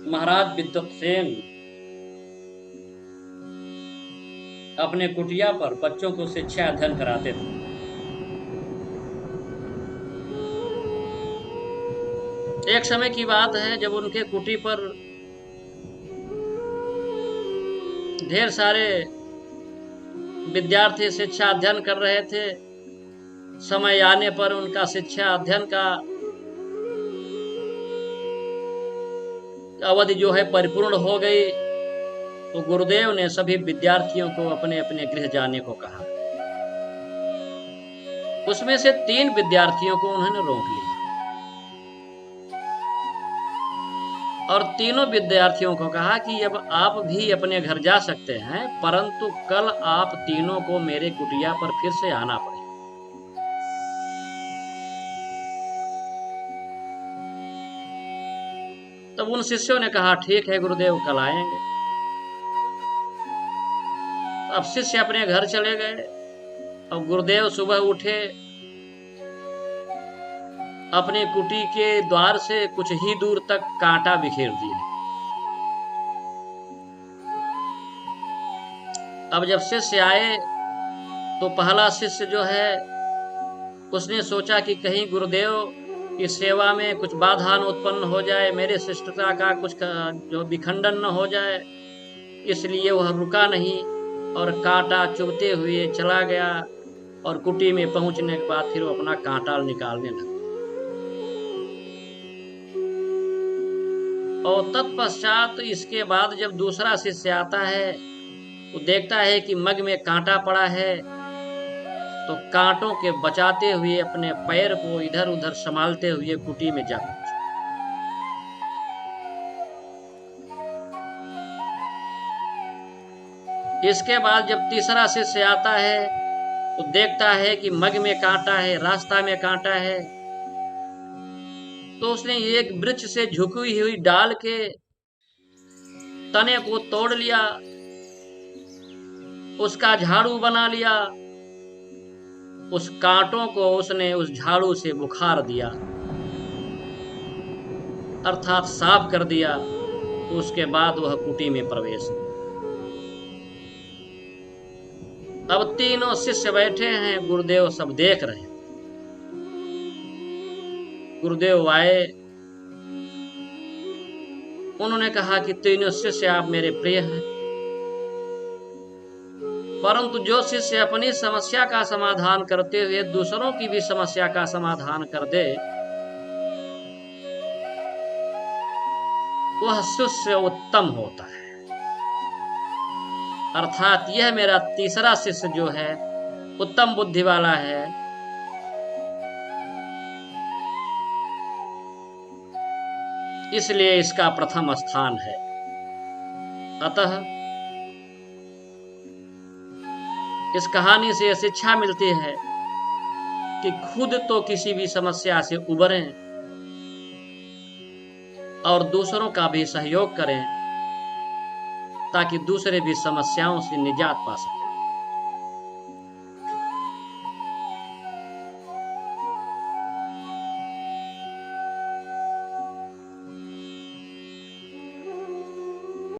महाराज विद्वत्सेन अपने कुटिया पर बच्चों को शिक्षा अध्ययन कराते थे। एक समय की बात है जब उनके कुटी पर ढेर सारे विद्यार्थी शिक्षा अध्ययन कर रहे थे। समय आने पर उनका शिक्षा अध्ययन का अवधि जो है परिपूर्ण हो गई, तो गुरुदेव ने सभी विद्यार्थियों को अपने अपने गृह जाने को कहा। उसमें से 3 विद्यार्थियों को उन्होंने रोक लिया और तीनों विद्यार्थियों को कहा कि अब आप भी अपने घर जा सकते हैं, परंतु कल आप तीनों को मेरे कुटिया पर फिर से आना पड़ेगा। तब उन शिष्यों ने कहा ठीक है गुरुदेव, कल आएंगे। अब शिष्य अपने घर चले गए और गुरुदेव सुबह उठे, अपने कुटी के द्वार से कुछ ही दूर तक कांटा बिखेर दिए। अब जब शिष्य आए तो पहला शिष्य जो है उसने सोचा कि कहीं गुरुदेव की सेवा में कुछ बाधा न उत्पन्न हो जाए, मेरे शिष्टता का कुछ जो विखंडन न हो जाए, इसलिए वह रुका नहीं और कांटा चुभते हुए चला गया और कुटी में पहुंचने के बाद फिर वो अपना कांटा निकालने लगा। और तत्पश्चात इसके बाद जब दूसरा शिष्य आता है तो देखता है कि मग में कांटा पड़ा है, तो कांटों के बचाते हुए अपने पैर को इधर उधर संभालते हुए कुटी में जा पहुंचा। इसके बाद जब तीसरा शिष्य आता है तो देखता है कि मग में कांटा है, रास्ता में कांटा है, तो उसने एक वृक्ष से झुकी हुई डाल के तने को तोड़ लिया, उसका झाड़ू बना लिया, उस कांटों को उसने उस झाड़ू से बुखार दिया, अर्थात साफ कर दिया। तो उसके बाद वह कुटी में प्रवेश। अब तीनों शिष्य बैठे हैं, गुरुदेव सब देख रहे हैं। गुरुदेव आए, उन्होंने कहा कि तीनों शिष्य आप मेरे प्रिय हैं, परंतु जो शिष्य अपनी समस्या का समाधान करते हुए दूसरों की भी समस्या का समाधान कर दे, वह शिष्य उत्तम होता है। अर्थात यह मेरा तीसरा शिष्य जो है उत्तम बुद्धि वाला है, इसलिए इसका प्रथम स्थान है। अतः इस कहानी से यह शिक्षा मिलती है कि खुद तो किसी भी समस्या से उबरें और दूसरों का भी सहयोग करें, ताकि दूसरे भी समस्याओं से निजात पा सकें।